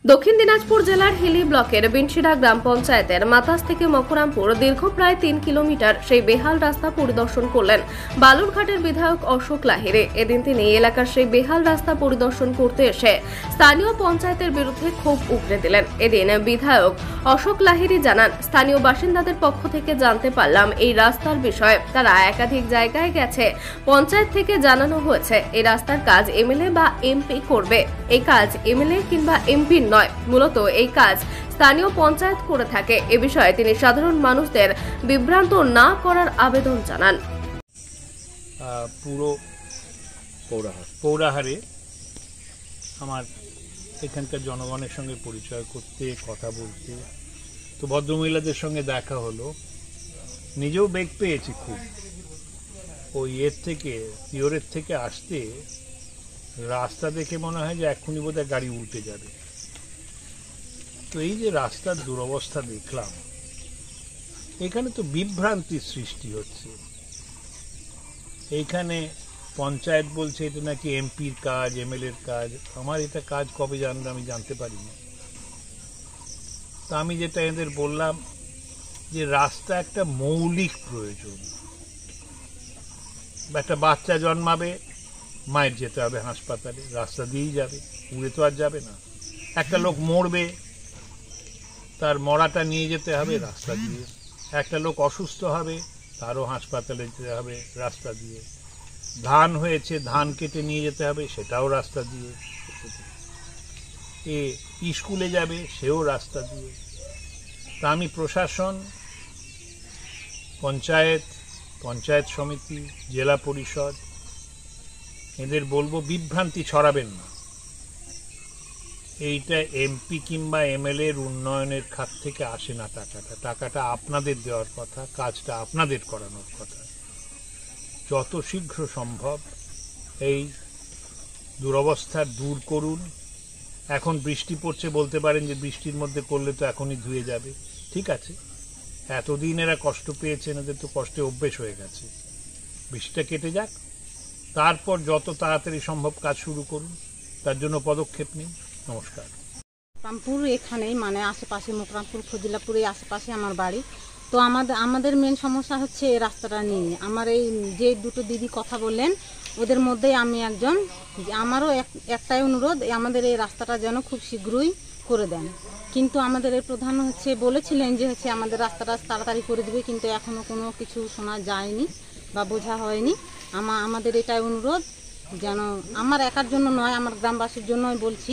দক্ষিণ দিনাজপুর জেলার হিলি ব্লকের বিনশিরা গ্রাম পঞ্চায়েতের মাতাস থেকে মকরামপুর দীর্ঘ প্রায় ৩ কিলোমিটার সেই বেহাল রাস্তা পরিদর্শন করলেন বালুরঘাটের বিধায়ক অশোক লাহিড়ী। এদিন তিনি এলাকার সেই বেহাল রাস্তা পরিদর্শন করতে এসে স্থানীয় পঞ্চায়েতের বিরুদ্ধে ক্ষোভ উগরে দিলেন। এদিন বিধায়ক অশোক লাহিড়ী জানান, স্থানীয় বাসিন্দাদের পক্ষ থেকে জানতে পারলাম এই রাস্তার বিষয়ে তারা একাধিক জায়গায় গেছে, পঞ্চায়েত থেকে জানানো হয়েছে এই রাস্তার কাজ এমএলএ বা এমপি করবে। এই কাজ এমএলএ কিংবা এমপি নয়, মূলত এই কাজ স্থানীয় পঞ্চায়েত করে থাকে। এ বিষয়ে তিনি সাধারণ মানুষদের বিভ্রান্ত না করার আবেদন জানান। পুরো পৌরাহারে আমার এখানকার জনগণের সঙ্গে পরিচয় করতে, কথা বলতে, তো ভদ্রমহিলাদের সঙ্গে দেখা হলো, নিজেও বেগ পেয়েছি খুব। ওই তিওরের থেকে আসতে রাস্তা দেখে মনে হয় যে এক্ষুনি বোধহয় গাড়ি উল্টে যাবে। তো এই যে রাস্তার দুরবস্থা দেখলাম, এখানে তো বিভ্রান্তির সৃষ্টি হচ্ছে। এইখানে পঞ্চায়েত বলছে এটা নাকি এমপির কাজ, এমএলএর কাজ। আমার এটা কাজ কবে জানবে আমি জানতে পারিনি। তা আমি যেটা এদের বললাম যে রাস্তা একটা মৌলিক প্রয়োজন। একটা বাচ্চা জন্মাবে, মায়ের যেতে হবে হাসপাতালে, রাস্তা দিয়েই যাবে, উড়ে তো আর যাবে না। একটা লোক মরবে, তার মরাটা নিয়ে যেতে হবে রাস্তা দিয়ে। একটা লোক অসুস্থ হবে, তারও হাসপাতালে যেতে হবে রাস্তা দিয়ে। ধান হয়েছে, ধান কেটে নিয়ে যেতে হবে, সেটাও রাস্তা দিয়ে। স্কুলে যাবে, সেও রাস্তা দিয়ে। তা আমি প্রশাসন, পঞ্চায়েত সমিতি, জেলা পরিষদ এদের বলবো বিভ্রান্তি ছড়াবেন না। এইটা এমপি কিংবা এমএলএ এর উন্নয়নের খাত থেকে আসে না। টাকাটা আপনাদের দেওয়ার কথা, কাজটা আপনাদের করানোর কথা। যত শীঘ্র সম্ভব এই দুরবস্থা দূর করুন। এখন বৃষ্টি পড়ছে, বলতে পারেন যে বৃষ্টির মধ্যে করলে তো এখনই ধুয়ে যাবে। ঠিক আছে, এতদিন এরা কষ্ট পেয়েছেন, এদের তো কষ্টে অভ্যেস হয়ে গেছে। বৃষ্টিটা কেটে যাক, তারপর যত তাড়াতাড়ি সম্ভব কাজ শুরু করুন। তার জন্য পদক্ষেপ নিন। নমস্কার। মকরামপুর এখানেই, মানে আশেপাশে মকরামপুর ফজিলাপুরের আশেপাশে আমার বাড়ি। তো আমাদের মেন সমস্যা হচ্ছে এই রাস্তাটা নিয়ে। আমার এই যে দুটো দিদি কথা বললেন, ওদের মধ্যেই আমি একজন। আমারও একটাই অনুরোধ, আমাদের এই রাস্তাটা যেন খুব শীঘ্রই করে দেন। কিন্তু আমাদের এই প্রধান বলেছিলেন যে আমাদের রাস্তাটা তাড়াতাড়ি করে দেবে, কিন্তু এখনও কোনো কিছু শোনা যায়নি বা বোঝা হয়নি। আমাদের এটাই অনুরোধ, যেন আমার একার জন্য নয়, আমার গ্রামবাসীর জন্যই বলছি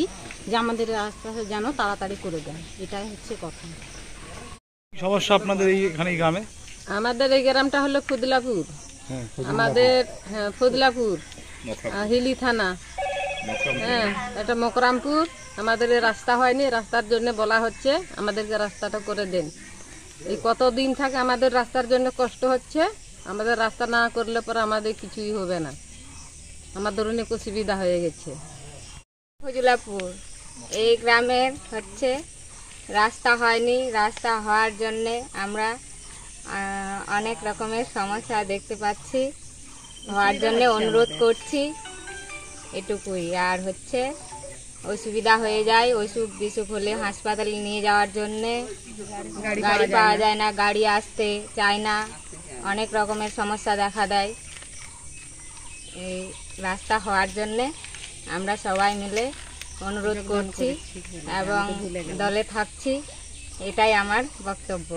যে আমাদের রাস্তাটা যেন তাড়াতাড়ি করে দেন। এটাই হচ্ছে কথা। সমস্যা আপনাদের এইখানে গ্রামে? আমাদের এই গ্রামটা হলো ফজিলাপুর। আমাদের ফজিলাপুর হিলি থানা, এটা মকরামপুর। আমাদের এই রাস্তা হয়নি, রাস্তার জন্য বলা হচ্ছে আমাদেরকে রাস্তাটা করে দেন। এই কতদিন থেকে আমাদের রাস্তার জন্য কষ্ট হচ্ছে। আমাদের রাস্তা না করলে পরে আমাদের কিছুই হবে না, আমাদের অনেক অসুবিধা হয়ে গেছে। ফজিলাপুর এই গ্রামের রাস্তা হয়নি। রাস্তা হওয়ার জন্যে আমরা অনেক রকমের সমস্যা দেখতে পাচ্ছি, হওয়ার জন্য অনুরোধ করছি, এটুকুই। আর অসুবিধা হয়ে যায়, অসুখ বিসুখ হলে হাসপাতালে নিয়ে যাওয়ার জন্যে গাড়ি পাওয়া যায় না, গাড়ি আসতে চায় না, অনেক রকমের সমস্যা দেখা দেয়। এই রাস্তা হওয়ার জন্যে আমরা সবাই মিলে অনুরোধ করছি এবং দলে থাকছি। এটাই আমার বক্তব্য।